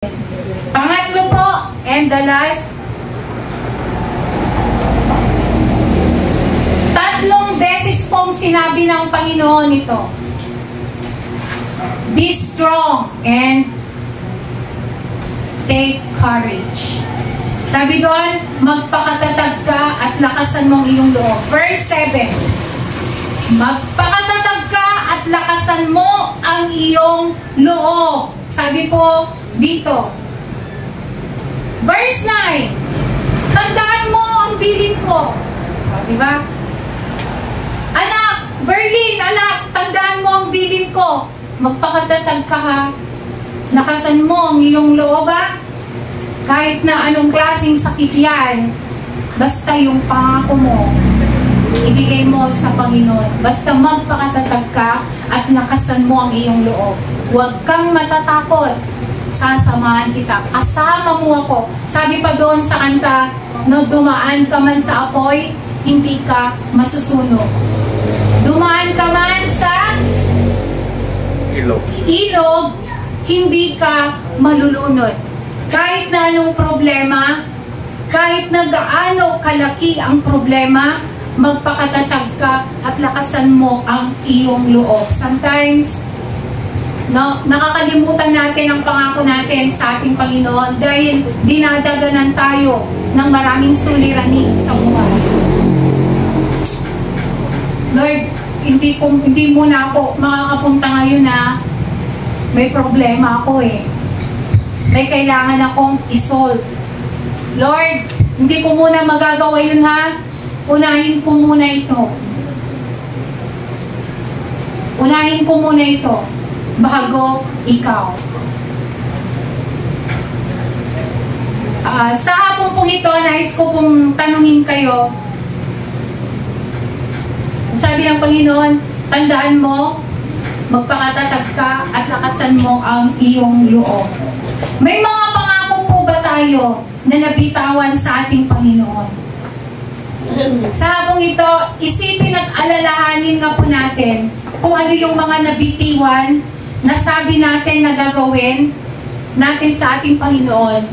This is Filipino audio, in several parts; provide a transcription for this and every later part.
Pangatlo po, and the last, tatlong beses pong sinabi ng Panginoon ito. Be strong and take courage. Sabi doon, magpakatatag ka at lakasan mong iyong loob. Verse 7, magpakatatag ka at lakasan mo ang iyong loob. Sabi po dito. Verse 9, tandaan mo ang bilin ko. Diba? Anak, Berlin, anak, tandaan mo ang bilin ko. Magpakatatag ka ha. Lakasan mo ang iyong loob ha. Kahit na anong klaseng sakit yan, basta yung pangako mo, ibigay mo sa Panginoon. Basta magpakatatag ka at lakasan mo ang iyong loob. Huwag kang matatakot. Sasamahan kita. Kasama mo ako. Sabi pa doon sa kanta, no, dumaan ka man sa apoy, hindi ka masusunog. Dumaan ka man sa ilog, hindi ka malulunod. Kahit na anong problema, kahit na gaano kalaki ang problema, magpakatatag ka at lakasan mo ang iyong loob. Sometimes, no, nakakalimutan natin ang pangako natin sa ating Panginoon dahil dinadaganan tayo ng maraming suliranin sa buhay. Lord, hindi muna ako makakapunta ngayon na may problema ako eh. May kailangan akong isolve. Lord, hindi ko muna magagawa yun ha. Unahin ko muna ito. Unahin ko muna ito bago ikaw. Sa hapon pong ito, nais ko pong tanungin kayo. Sabi ng Panginoon, tandaan mo, magpakatatag ka at lakasan mo ang iyong loob. May mga pangako po ba tayo na nabitawan sa ating Panginoon? Sa hapong ito, isipin at alalahanin nga po natin kung ano yung mga nabitiwan na sabi natin na gagawin natin sa ating Panginoon.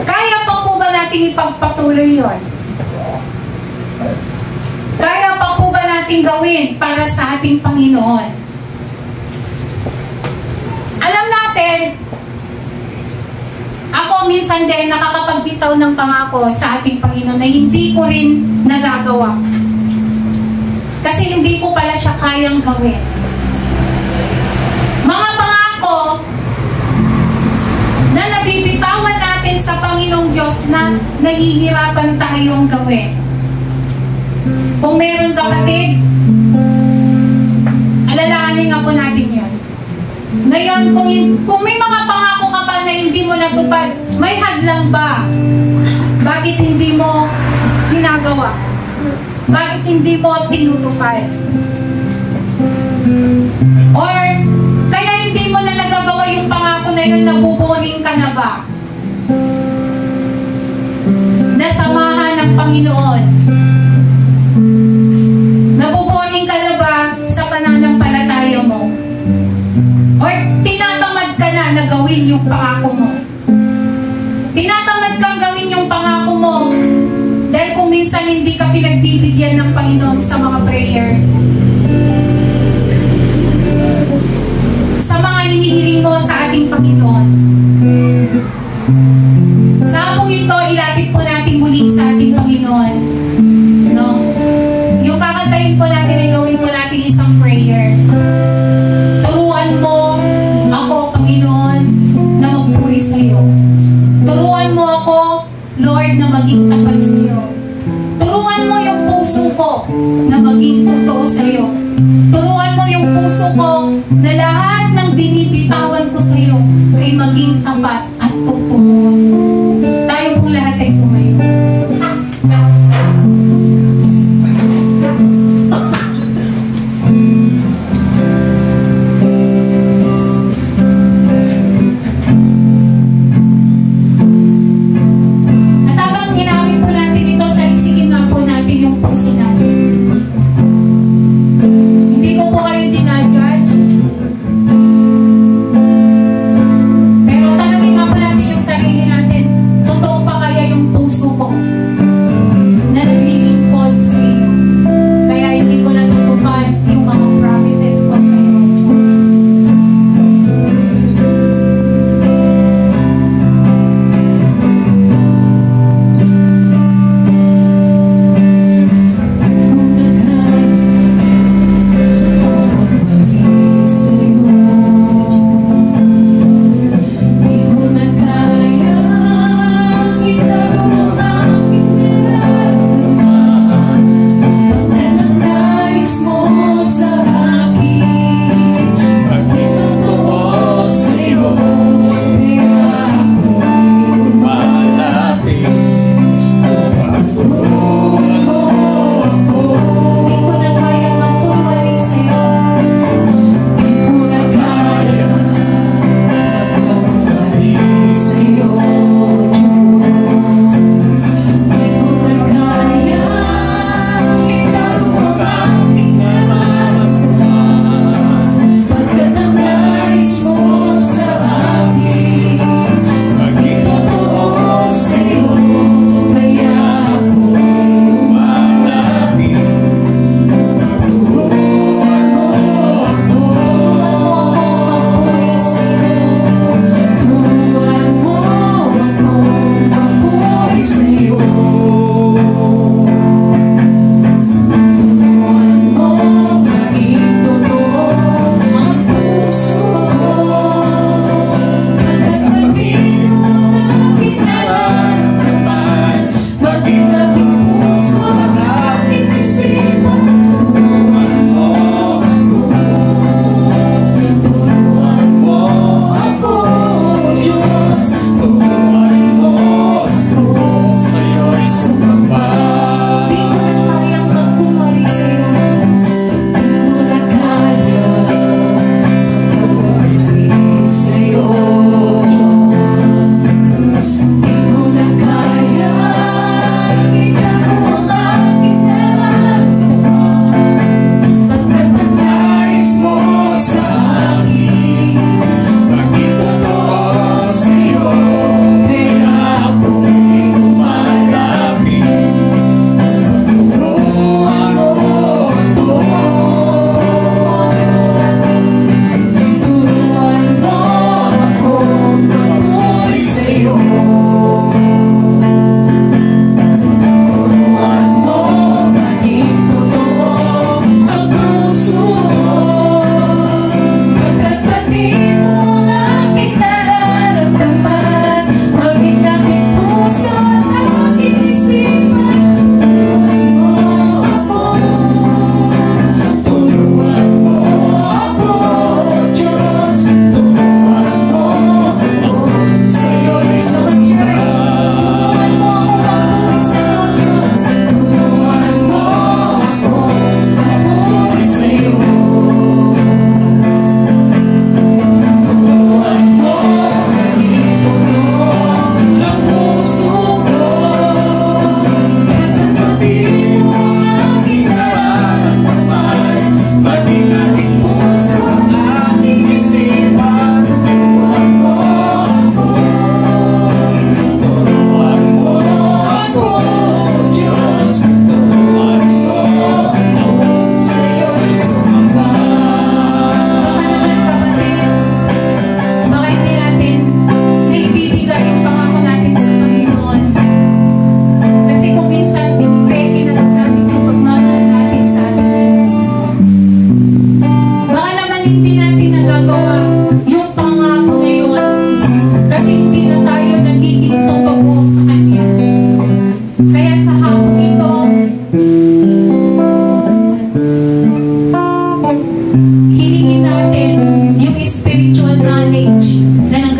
Kaya pa po ba natin ipagpatuloy yun? Kaya pa po ba natin gawin para sa ating Panginoon? Alam natin, ako minsan din nakakapagbitaw ng pangako sa ating Panginoon na hindi ko rin nagagawa. Kasi hindi ko pala siya kayang gawin. Mga pangako na nabibitawan natin sa Panginoong Diyos na nahihirapan tayong gawin. Kung meron kapatid, alalahanin nga po natin yun. Ngayon, kung may mga pangako ka pa na hindi mo natupad, may hadlang ba? Bakit hindi mo ginagawa? Bakit hindi mo tinutupad? Or, kaya hindi mo na nagagawa yung pangako na yun, nabuburing ka na ba? Nasamahan ng Panginoon. Nabuburing ka na ba sa pananampalataya mo? Or tinatamad ka na na gawin yung pangako mo? Tinatamad kang gawin yung pangako mo dahil kung minsan hindi ka pinagbibigyan ng Panginoon sa mga prayer, sa mga hinihiling mo sa ating Panginoon. Sa hapong ito, ilapit po natin muli sa ating Panginoon. No? Yung kakantayin po natin ay gawin po natin isang prayer. Turuan mo ako, Panginoon, na magpuri sa iyo. Turuan mo ako, Lord, na maging tapat sa iyo. Turuan mo yung puso ko na maging totoo sa iyo. Turuan mo yung puso ko na lahat ng binibitawan ko sa iyo ay maging tapat at totoo. Tayo pong lahat ay tumayo. Hindi ko po kayo ginajudge.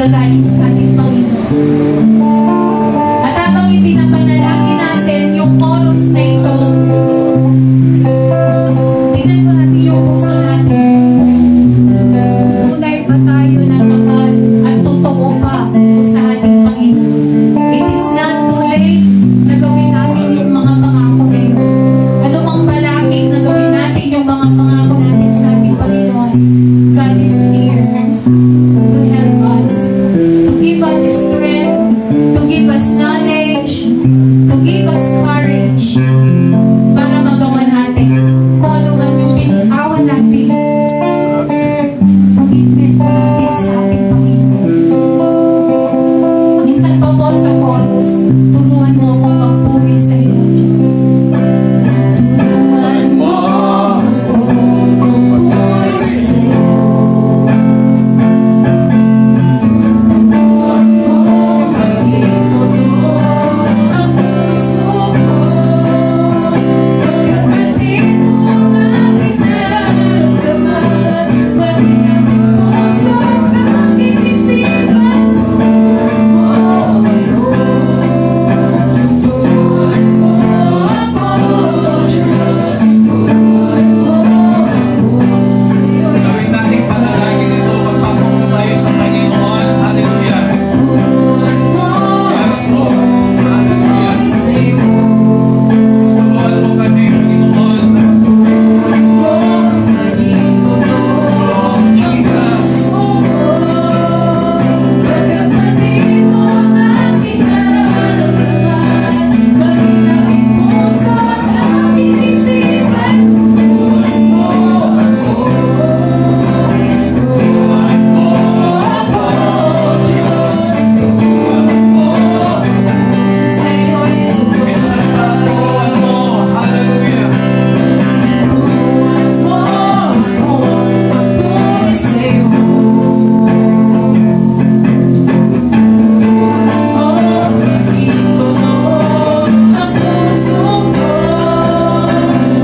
nanggagaling sa ating Panginoon. At habang ipinapanalangin natin yung chorus na ito, tignan mo natin yung puso natin. Tunay ba tayo na kapag at totoo pa sa ating Panginoon? It is not too late na gawin natin yung mga pangako ngayon. Ano mang balakid na gawin natin yung mga pangako natin sa ating Panginoon? God is here to help us, to give us strength, to give us knowledge, to give us courage para magawa natin kung ano man yung binatawan natin. Commitment natin sa ating Panginoon. Minsan pa po sa chorus, turuan mo akong magpuri sa iyo, Diyos. Turuan mo akong magpuri sa iyo. Turuan mo maging totoo ang puso ko. Pagkapatin mo ang aking nararamdaman, maging aking puso at aking isipan. Turuan mo ako, turuan mo ako, Diyos. Turuan mo ako sa iyo. Gawin nating panalangin ito, magpatungo tayo sa Panginoon. Hallelujah. Turuan mo Yes, Lord. ako sa iyo. Gustuhan mo kami, Panginoon, na magpuri sa iyo. Maging totoo Oh, Jesus. pagkapatin mo ang aking nararamdaman, maging aking puso at aking isipan. Turuan mo ako, turuan mo ako, Diyos. Turuan mo sa iyo'y sumunod. Minsan pa, turuan mo. Hallelujah. Turuan mo ako magpuri sa iyo. Maging totoo ang puso ko.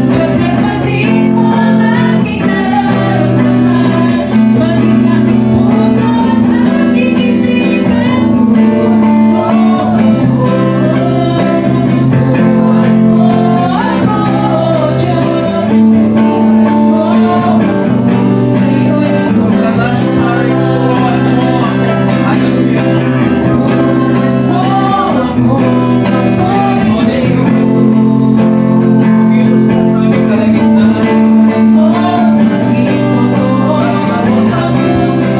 Pagkapatin mo ang aking nararamdaman, maging aking puso at aking isipan. Turuan mo ako, Diyos. Turuan mo sa iyo'y sumunod. The last time, turuan mo ako. Hallelujah. Holy Spirit, umilos ka sa aming kalagitnaan. Turuan mo ako sa iyo'y sumamba.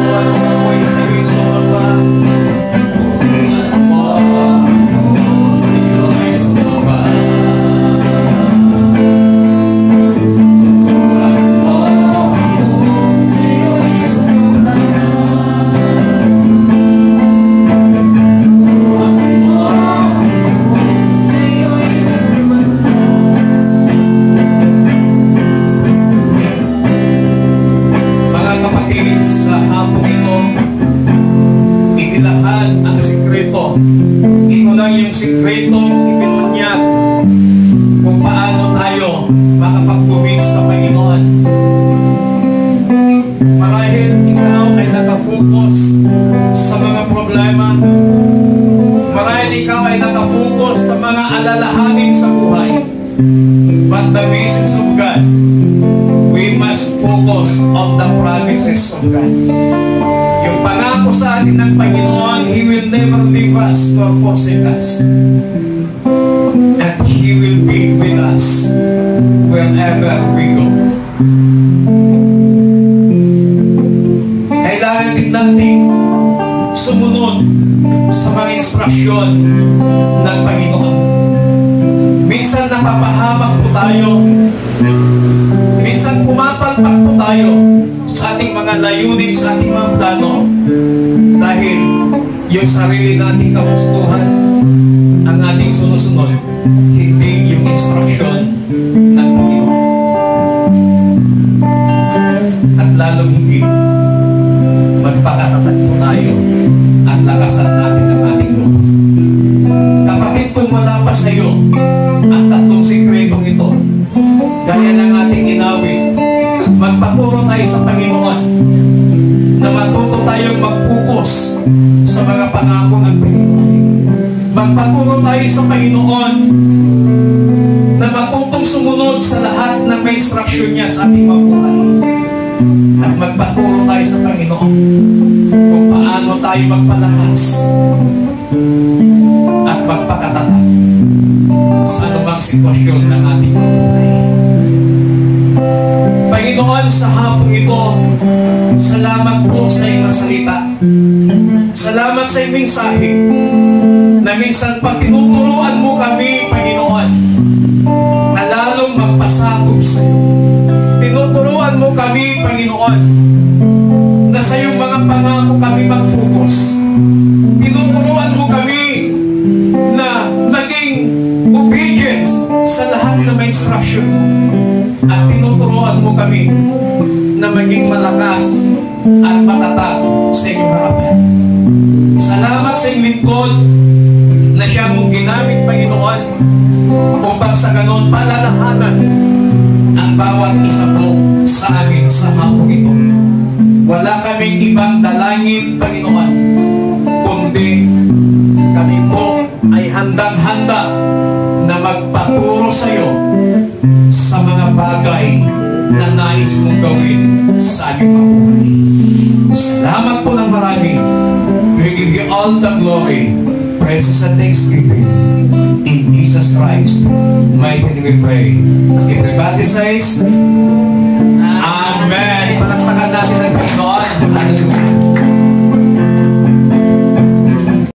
Turuan mo ako sa iyo'y sumamba. Turuan mo ako sa iyo'y sumamba. Turuan mo ako sa iyo'y sumamba. Mga kapatid, sa hapong ito, inilahan ang sikreto. Ito lang yung sikreto ipinunyag kung paano tayo makapagtuwid sa Panginoon. Marahil ikaw ay nakafocus sa mga problema. Marahil ikaw ay nakafocus sa mga alalahanin sa buhay. But the message of God, we must focus on the promises of God. Yung pangako sa atin ng Panginoon, He will never leave us nor forsake us. And He will be with us wherever we go. Kailangan din natin sumunod sa mga instruksyon ng Panginoon. Minsan napapahamak po tayo. Minsan pumapalpak po tayo sa ating mga layunin, sa ating mga plano. Dahil yung sarili nating kagustuhan ang ating sinusunod, hindi yung instruction ng gaya ng ating inawit, magpaturo tayo sa Panginoon na matuto tayong mag-focus sa mga pangako ng Panginoon. Magpaturo tayo sa Panginoon na matutong sumunod sa lahat ng may instruction niya sa ating mabuhay. At magpaturo tayo sa Panginoon kung paano tayo magpalakas at magpakatatag sa anumang sitwasyon ng ating mabuhay. Panginoon, sa hapong ito, salamat po sa iyong salita. Salamat sa iyong mensahe na minsan pag tinuturuan mo kami, Panginoon, na lalong magpasakop sa iyo. Tinuturuan mo kami, Panginoon, na sa iyong mga pangako kami mag-focus. Tinuturuan mo kami na maging obedience sa lahat ng may instruction mo. At tinuturuan mo kami na maging malakas at matatag sa iyong harapan. Salamat sa iyong lingkod na siya mong ginamit, Panginoon, upang sa ganon palalahanan ang bawat isa po sa amin sa hapong ito. Wala kaming ibang dalangin, Panginoon, kundi kami po ay handang-handa na magpaturo sa iyo sa mga bagay na nais mong gawin sa aming mabuhay. Salamat po ng marami. We give you all the glory, praises and thanksgiving. In Jesus Christ, mighty name we pray. Everybody says, Amen. Palakpakan natin ang Panginoon. Hallelujah.